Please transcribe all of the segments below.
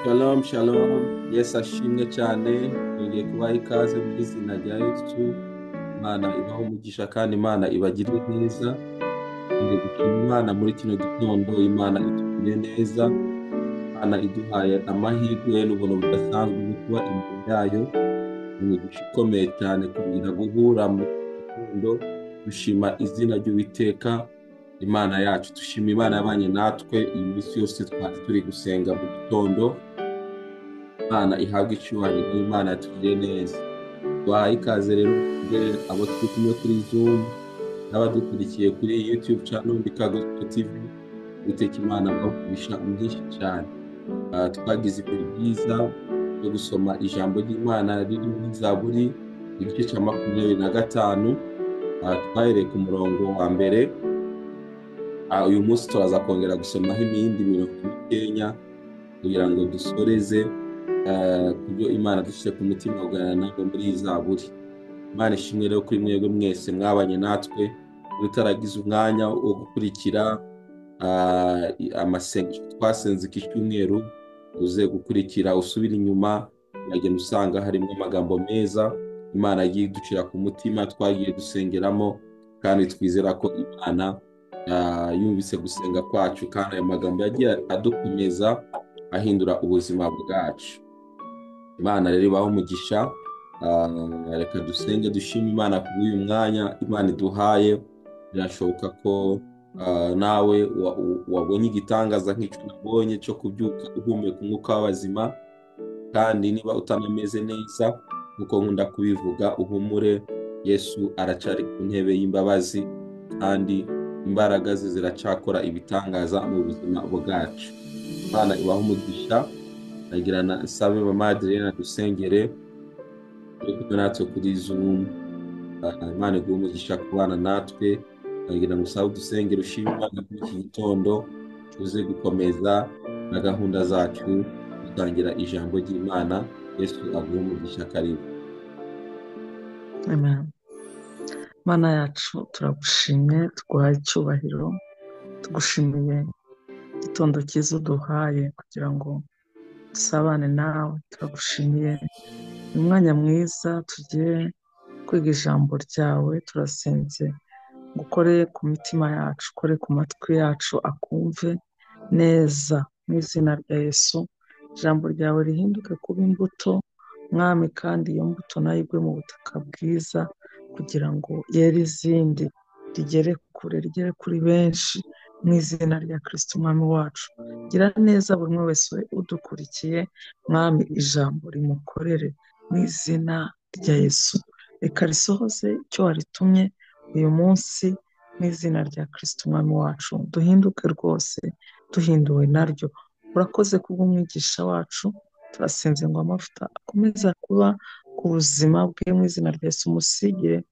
Shalom, shalom. Yesu ashimwe cyane. Ngiye kubaha ikaze mu izina rya Yesu. Imana ibaho umugisha kandi Imana ibagirire neza. Ngiye gushima Imana muri kino gitondo. Imana itugiriye neza. Imana iduhaye amahirwe n'ubuntu budasanzwe bwo kuba imbere yayo. Ni umugisha ukomeye cyane kugira guhura mu gitondo. Dushima izina ry'Uwiteka Imana yacu. Dushima Imana yabanye natwe iyi minsi yose twari turi gusenga mu gitondo. Imana ihabwa icyubahiro, Imana yatugiriye neza. Duhaye ikaze rero abo turi kumwe kuri Zoom n'abadukurikiye kuri YouTube channel Bikago TV. Uwiteka Imana abakurisha byinshi cyane. Twagize ibihe byiza byo gusoma ijambo ry'Imana riri muri Zaburi igice cya 25. Twahereye ku murongo wa mbere. Uyu munsi turaza kongera gusomaho imindi mirongo mikenya kugira ngo dusoreze kubyo Imana dushyire ku mutima kuganira nabo muri iyi Zaburi. Imana ishimwe rero kuri mwebwe mwese mwabanye natwe mutaragize umwanya wo gukurikira amasengesho twasenze iki cyumweru. Uze gukurikira usubira inyuma uragenda usanga harimo amagambo meza Imana yagiye ducira ku mutima twagiye dusengeramo, kandi twizera ko Imana yumvise gusenga kwacu, kandi ayo magambo yagiye adukomeza ahindura ubuzima bwacu. Imana rero ibaho umugisha. Reka dusenge dushime Imana kubw'uyu mwanya Imana iduhaye. Birashoboka ko nawe wabonye igitangaza nk'icyo nabonye cyo kubyuka uhumeka umwuka w'abazima, kandi niba utanameze neza nk'uko nkunda kubivuga, uhumure. Yesu aracari ku ntebe y'imbabazi, kandi imbaraga ze ziracakora ibitangaza mu buzima bwacu. Imana ibaho umugisha. Nagirana nsabe Mama Adrienne dusengere kumwe natwe kuri Zoom. Imana iguhe umugisha kubana natwe. Nagira ngo usabe dusengere ushime Imana kuri iki gitondo, tuze gukomeza na gahunda zacu dutangira ijambo ry'Imana. Yesu aguhe umugisha. Karibu. Amen. Mana yacu turagushimye, tuguhaye icyubahiro, tugushimiye igitondo cyiza uduhaye kugira ngo dusabane nawe. Turagushimiye uyu mwanya mwiza tugiye kwiga ijambo ryawe. Turasenze ngo ukore ku mitima yacu, ukore ku matwi yacu akumve neza mu izina rya Yesu. Ijambo ryawe rihinduke kuba imbuto mwami, kandi iyo mbuto nayo igwe mu butaka bwiza kugira ngo yere izindi, rigere kure, rigere kuri benshi mu izina rya Kristo umwami wacu. Gira neza buri umwe wese udukurikiye mwami, ijambo rimukorere mu izina rya Yesu. Reka risohoze icyo waritumye uyu munsi mu izina rya Kristo umwami wacu. Duhinduke rwose duhinduwe naryo. Urakoze kubw'umwigisha wacu. Turasenze ngo amavuta akomeza kuba ku buzima bwe mu izina rya Yesu. Umusigire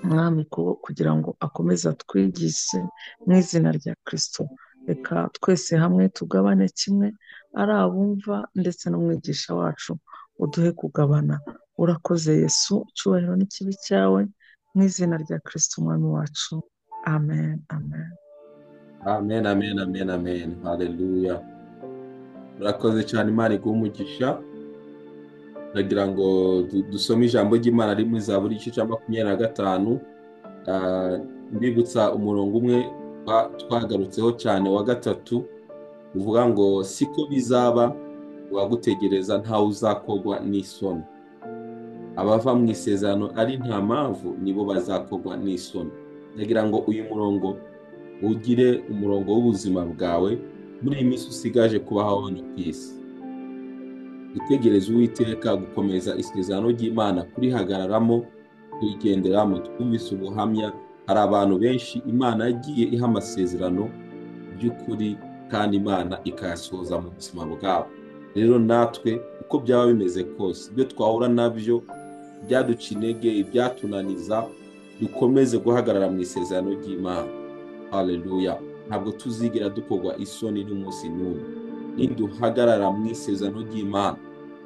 mwami kugira ngo akomeze atwigishe mu izina rya Kristo. Reka twese hamwe tugabane kimwe, ari abumva ndetse n'umwigisha wacu uduhe kugabana. Urakoze Yesu, icyubahiro n'ikibi cyawe mu izina rya Kristo umwami wacu. Amen, amen. Amen, amen, amen, amen. Haleluya. Murakoze cyane. Imana iguhe umugisha. Nagira ngo dusome ijambo ry'Imana riri muri Zaburi igice cya 25. Mbibutsa umurongo umwe twagarutseho cyane wa 3, uvuga ngo siko bizaba uwagutegereza ntawe uzakogwa n'isoni. Abava mu isezerano ari nta mpamvu nibo bazakogwa n'isoni. Nagira ngo uyu murongo ugire umurongo w'ubuzima bwawe muri iyi minsi usigaje kubaho hano ku isi. Gutegereza Uwiteka, gukomeza isezerano ry'Imana, kurihagararamo, kurigenderamo. Twumvise ubuhamya, hari abantu benshi Imana yagiye iha amasezerano by'ukuri, kandi Imana ikayasohoza mu buzima bwabo. Rero natwe uko byaba bimeze kose, ibyo twahura nabyo byaduca intege, ibyatunaniza, dukomeze guhagarara mu isezerano ry'Imana. Haleluya. Ntabwo tuzigera dukogwa isoni n'umunsi n'umwe niduhagarara mu isezerano ry'Imana,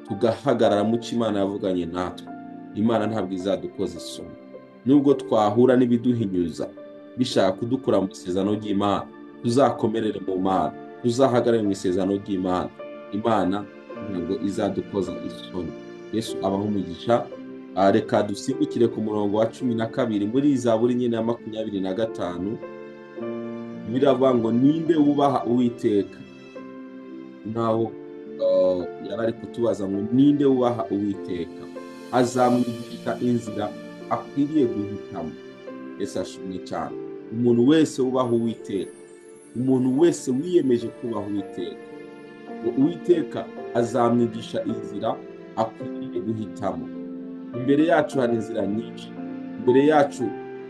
tugahagarara mu cyo Imana yavuganye natwe. Imana ntabwo izadukoza isoni. Nubwo twahura n'ibiduhinyuza bishaka kudukura mu isezerano ry'Imana, tuzakomerere mu Mana. tuzahagarare mu isezerano ry'Imana. Imana ntabwo izadukoza isoni. Yesu abaho umugisha. Reka dusimbukire ku murongo wa 12 muri Zaburi nyine ya 25. Biravuga ngo ninde wubaha Uwiteka? Naho yari ari kutubaza ngo ninde wubaha Uwiteka, azamwigisha inzira akwiriye guhitamo. Yesu ashimwe cyane. Umuntu wese wubaha Uwiteka, umuntu wese wiyemeje kubaha Uwiteka, ngo Uwiteka azamwigisha inzira akwiriye guhitamo. Imbere yacu hari inzira nyinshi, imbere yacu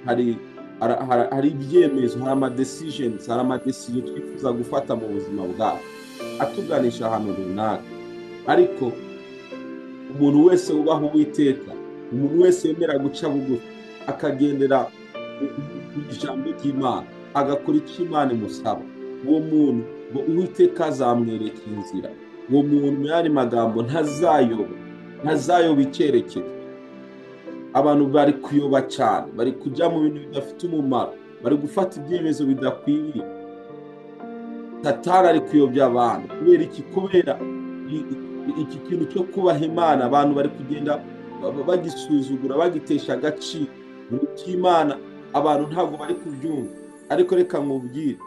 hari ibyemezo, hari amadecision twifuza gufata mu buzima bwacu atuganisha ahantu runaka. Ariko umuntu wese wubaha Uwiteka, umuntu wese yemera guca bugufi akagendera mu ijambo ry'Imana, agakora icyo Imana imusaba, uwo muntu ngo Uwiteka azamwereka inzira. Uwo muntu mu yandi magambo ntazayoba icyerekezo. Abantu bari kuyoba cyane, bari kujya mu bintu bidafite umumaro, bari gufata ibyemezo bidakwiriye. Satani ari kuyobya abantu. Kubera iki? Kubera iki kintu cyo kubaha Imana abantu bari kugenda bagisuzugura, bagitesha agaciro. Mu cy'Imana abantu ntabwo bari kubyumva. Ariko reka nkubwire,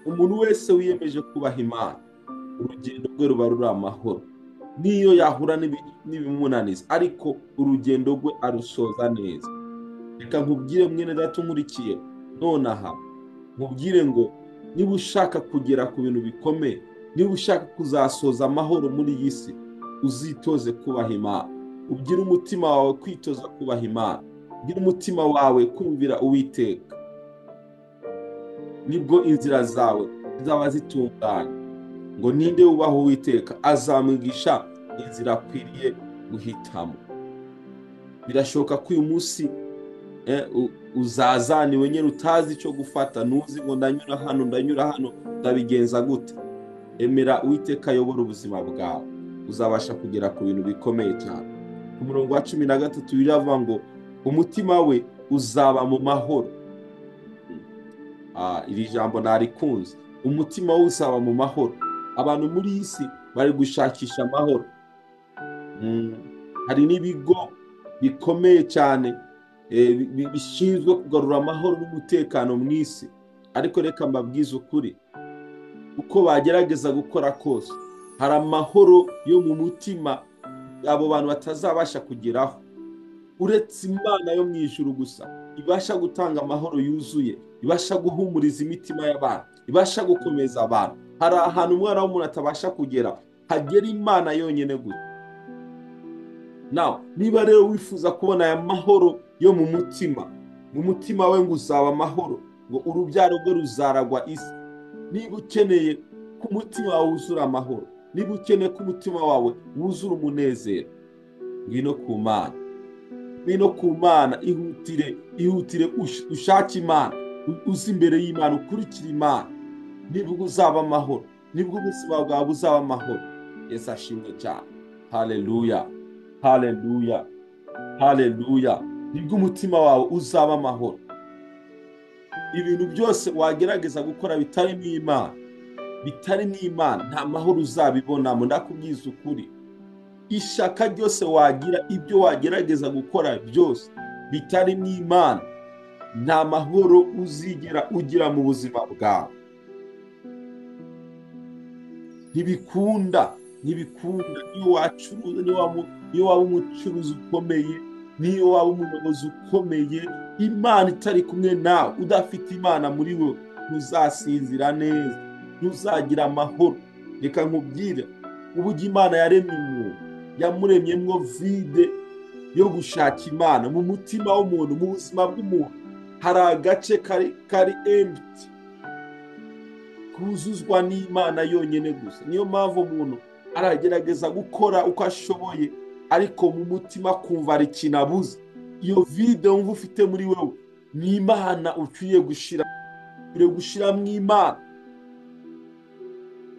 umuntu wese wiyemeje kubaha Imana, urugendo rwe ruba ruri amahoro. Niyo yahura n'ibimunaniza, ariko urugendo rwe arusoza neza. Reka nkubwire mwene data unkurikiye nonaha, nkubwire ngo niba ushaka kugera ku bintu bikomeye, niba ushaka kuzasoza amahoro muri iyi si, uzitoze kubaha Imana. Ugire umutima wawe kwitoza kubaha Imana, ugire umutima wawe kumvira Uwiteka, nibwo inzira zawe zizaba zitunganye. Ngo ninde wubaha Uwiteka, azamwigisha inzira akwiriye guhitamo. Birashoboka ko uyu munsi uzazaniwe nyine utazi icyo gufata, ntuzi ngo ndanyura hano ndabigenza gute. Emera Uwiteka ayobora ubuzima bwawe, uzabasha kugera ku bintu bikomeye cyane. Ku murongo wa 13 biravuga ngo umutima we uzaba mu mahoro. Iri jambo narikunze, umutima we uzaba mu mahoro. Abantu muri iyi si bari gushakisha amahoro. Hari n'ibigo bikomeye cyane bishinzwe kugarura amahoro n'umutekano mu isi. Ariko reka mbabwize ukuri, uko bagerageza gukora kose, hari amahoro yo mu mutima abo bantu batazabasha kugeraho. Uretse Imana yo mu ijuru gusa ibasha gutanga amahoro yuzuye, ibasha guhumuriza imitima y'abantu, ibasha gukomeza abantu. Hari ahantu umwana w'umuntu atabasha kugera, hagera Imana yonyine gusa. Niba rero wifuza kubona aya mahoro yo mu mutima we ngo uzaba amahoro, ngo urubyaro rwe ruzaragwa isi. Niba ukeneye ko umutima wawe wuzura amahoro, niba ukeneye ko umutima wawe wuzura umunezero, ngwino ku Mana, ihutire ushake Imana, uzi imbere y'Imana, ukurikira Imana. Nibwo uzaba amahoro, nibwo ubuzima bwawe buzaba amahoro. Yesu ashimwe cyane. Haleluya, haleluya, haleluya. Nibwo umutima wawe uzaba amahoro. Ibintu byose wagerageza gukora bitari n'Imana, nta mahoro uzabibonamo. Ndakubwiza ukuri, ishaka ryose wagira, ibyo wagerageza gukora byose bitari n'Imana, nta mahoro uzigera ugira mu buzima bwawe. Ntibikunda. Niyo wacuruza, niyo waba umucuruzi ukomeye, niyo waba umuyobozi ukomeye, Imana itari kumwe nawe, udafite Imana muri we, ntuzasinzira neza, ntuzagira amahoro. Reka nkubwire, uburyo Imana yaremye umuntu, yamuremyemo vide yo gushaka Imana mu mutima w'umuntu. Mu buzima bw'umuntu hari agace kari empty, kuzuzwa n'Imana yonyine gusa. Niyo mpamvu umuntu aragerageza gukora uko ashoboye, ariko mu mutima kumva ari ikintu abuze. Iyo vide wumva ufite muri wewe ni Imana ukwiye gushira mu Imana.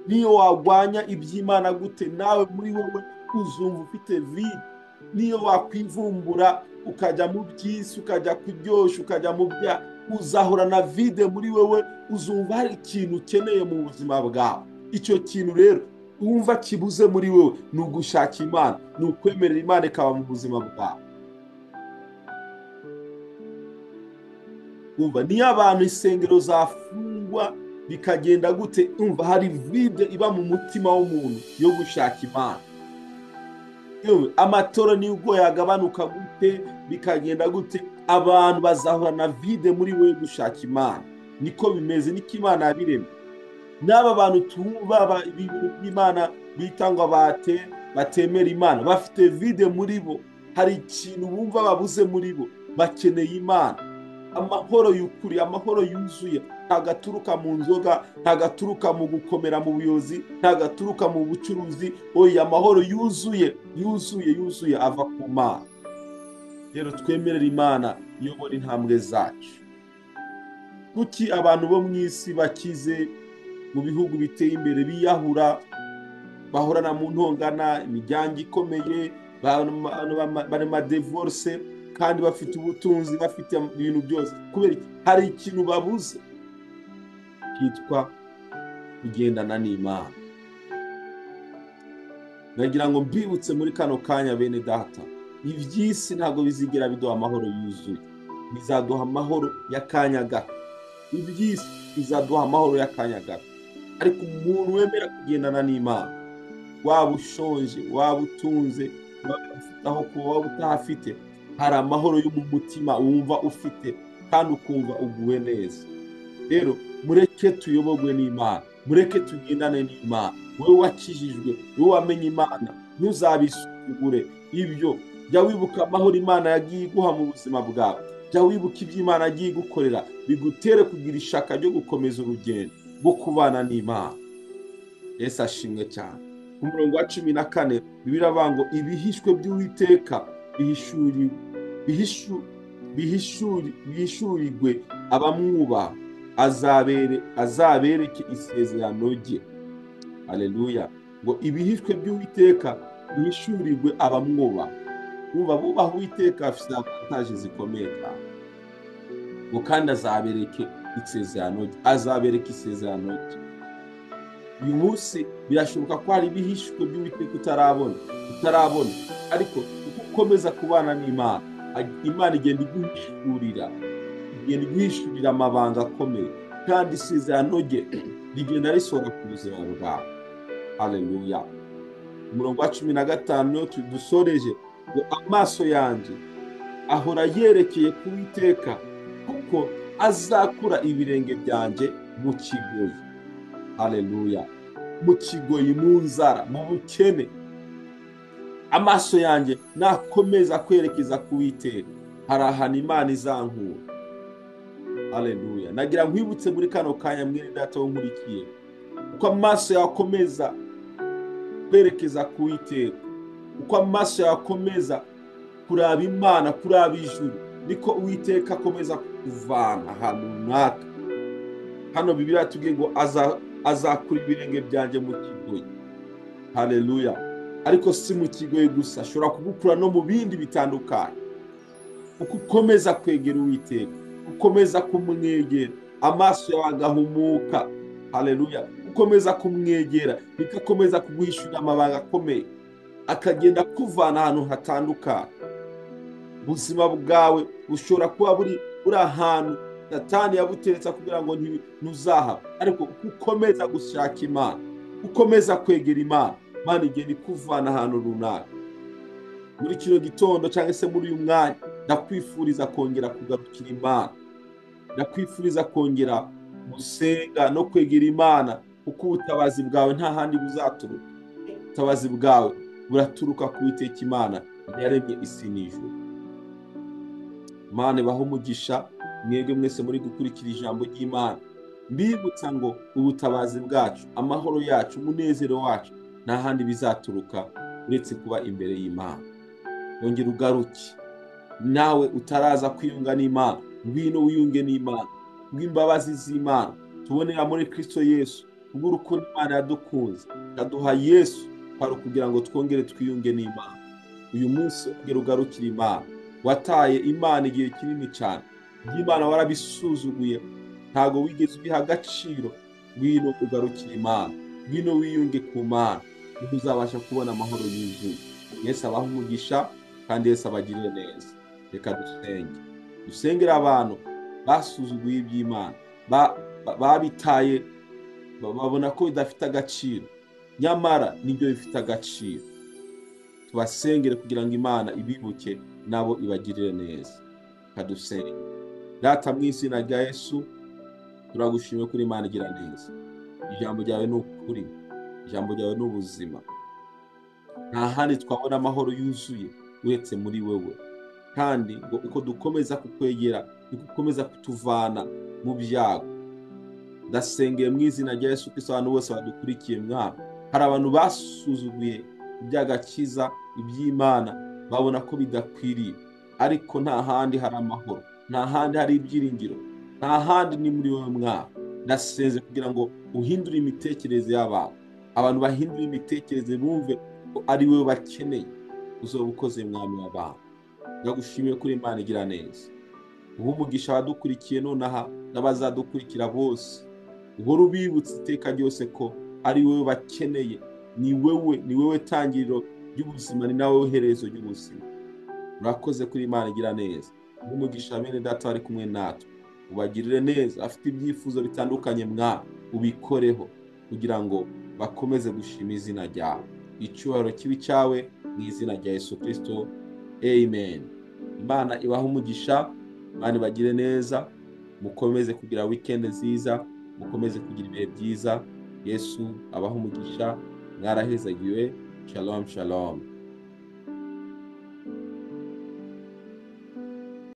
Niyo wagwanya iby'Imana gute, nawe muri wowe uzumva ufite vide. Niyo wakwivumbura ukajya mu by'isi, ukajya kuryosha, ukajya mu bya, uzahura na vide muri wewe. Uzumva hari ikintu ukeneye mu buzima bwawe. icyo kintu rero wumva kibuze muri wowe ni ugushaka Imana, ni ukwemerera Imana ikaba mu buzima bwawe. Umva, niyo abantu insengero zafungwa bikagenda gute, umva hari vide iba mu mutima w'umuntu yo gushaka Imana. Amatora ni ubwo yagabanuka gute, bikagenda gute, abantu bazahura na vide muri we gushaka Imana. Niko bimeze, niko Imana yabiremye. N'aba bantu tumva Imana bitangwa batemera Imana, bafite vide muri bo, hari ikintu bumva babuze muri bo, bakeneye Imana. Amahoro y'ukuri, amahoro yuzuye, ntagaturuka mu nzoga, ntagaturuka mu gukomera mu buyozi, ntagaturuka mu bucuruzi. Oya, amahoro yuzuye ava ku Mana. Rero twemerera Imana iyobora intambwe zacu. Kuki abantu bo mu isi bakize mu bihugu biteye imbere biyahura, bahorana mu ntongana, imiryango ikomeye, bari ma divorce, kandi bafite ubutunzi, bafite ibintu byose? Kubera hari ikintu babuze kitwa kugendana n'Imana. Nagira ngo mbibutse muri kano kanya bene data, iby'isi ntabwo bizigera biduha amahoro yuzuye, bizaduha amahoro y'akanya gato. Iby'isi bizaduha amahoro y'akanya gato, ariko umuntu wemera kugendana n'Imana, waba ushonje, waba utunze, waba ufite aho kuba, waba utahafite, hari amahoro yo mu mutima wumva ufite kandi ukumva uguwe neza. Rero mureke tuyoborwe n'Imana, mureke tugendane n'Imana. Wowe wakijijwe, wowe wamenye Imana, ntuzabisugure ibyo. Jya wibuka amahoro Imana yagiye iguha mu buzima bwawe, jya wibuka ibyo Imana yagiye igukorera, bigutere kugira ishaka ryo gukomeza urugendo rwo kubana n'Imana. Yesu ashimwe cyane. Ku murongo wa 14 Bibiliya iravuga ngo ibihishwe by'Uwiteka bihishurirwe abamwubaha, azabereke isezerano rye. Haleluya. Ngo ibihishwe by'Uwiteka bihishurirwe abamwubaha. Umva, bubaha Uwiteka afite avantaje zikomeye cyane. Ngo kandi azabereke isezerano rye. Uyu munsi birashoboka ko hari ibihishwe by'Uwiteka utarabona, ariko uko ukomeza kubana n'Imana, Imana igenda iguhishurira amabanga akomeye, kandi isezerano rye rigenda risohora ku buzima bwawe. Haleluya. Umurongo wa 15 dusoreje, ngo amaso yanjye ahora yerekeye ku Uwiteka, kuko azakura ibirenge byanjye mu kigoyi. Haleluya. Mu kigoyi, mu nzara, mu bukene, amaso yanjye nakomeza kwerekeza ku Uwiteka, hari ahantu Imana izankura. Haleluya. Nagira nkwibutse muri kano kanya mwene data nkurikiye, uko amaso yakomeza kwerekeza ku Uwiteka, uko amaso yakomeza kuraba Imana, kuraba ijuru, niko Uwiteka akomeza kuvana ahantu runaka. Hano Bibiliya tubwiye ngo azakura ibirenge byanjye mu kigoyi. Haleluya. Ariko si mu kigoyi gusa, ashobora kugukura no mu bindi bitandukanye. Uko ukomeza kwegera Uwiteka, ukomeza kumwegera, amaso yawe agahumuka. Haleluya. Ukomeza kumwegera, bikakomeza kuguhishurira amabanga akomeye, akagenda kuvana ahantu hatandukanye. Ubuzima bwawe bushobora kuba buri ahantu Satani yabuteretse kugira ngo ntuzahaba, ariko ukomeza gushaka Imana, ukomeza kwegera Imana, Imana igenda ikuvana ahantu runaka. Muri kino gitondo cyangwa se muri uyu mwanya, ndakwifuriza kongera kugarukira Imana, ndakwifuriza kongera gusenga no kwegera Imana, kuko ubutabazi bwawe nta handi buzaturuka. Ubutabazi bwawe buraturuka ku Uwiteka Imana yaremye isi n'ijuru. Imana ibahe umugisha mwebwe mwese muri gukurikira ijambo ry'Imana. Mbibutsa ngo ubutabazi bwacu, amahoro yacu, umunezero wacu nta handi bizaturuka uretse kuba imbere y'Imana. Ongera ugaruke, nawe utaraza kwiyunga n'Imana, ngwino wiyunge n'Imana, ngw'imbabazi z'Imana tubonera muri Kristo Yesu, kubw'urukundo Imana yadukunze yaduha Yesu kwari kugira ngo twongere twiyunge n'Imana. Uyu munsi ongera ugarukire Imana. Wataye Imana igihe kinini cyane, Imana warabisuzuguye, ntago wigeze ubiha agaciro. Ngwino ugarukire Imana, ngwino wiyunge ku Mana, niho uzabasha kubona amahoro yuzuye. Yesu abaha umugisha kandi Yesu abagirire neza. Reka dusengera abantu basuzuguye iby'Imana, babitaye, babona ko bidafite agaciro, nyamara nibyo bifite agaciro. Tubasengere kugira ngo Imana ibibuke nabo ibagirire neza. Kadusenge. Data, mu izina rya Yesu turagushimiye kuri Imana igira neza. Ijambo ryawe ni ukuri, ijambo ryawe ni ubuzima. Nta handi twabona amahoro yuzuye uretse muri wewe, kandi ngo uko dukomeza kukwegera nikukomeza kutuvana mu byago. Ndasengeye mu izina rya Yesu Kristo abantu bose badukurikiye Mwami. Hari abantu basuzuguye iby'agakiza, iby'Imana, babona ko bidakwiriye, ariko nta handi hari amahoro, nta handi hari ibyiringiro, nta handi ni muri wowe Mwami. Ndasenze kugira ngo uhindure imitekerereze y'abantu, abantu bahindure imitekerereze, bumve ko ari wowe bakeneye, uzoba ukoze Mwami w'abantu. Ndagushimiye kuri Imana igira neza. Uha umugisha abadukurikiye nonaha n'abazadukurikira bose, uhora ubibutsa iteka ryose ko ari wowe bakeneye. Ni wowe tangiriro ry'ubuzima, ni nawe herezo ry'ubuzima. Urakoze kuri Imana igira neza. Uha umugisha bene data bari kumwe natwe, ubagirire neza. Afite ibyifuzo bitandukanye Mwami, ubikoreho kugira ngo bakomeze gushima izina ryawe. Icyubahiro kibi cyawe mu izina rya Yesu Kristo. Amen. Imana ibaha umugisha, Imana ibagire neza, mukomeze kugira weekend nziza, mukomeze kugira ibihe byiza. Yesu abaha umugisha, mwarahezagiwe. Shalom shalom.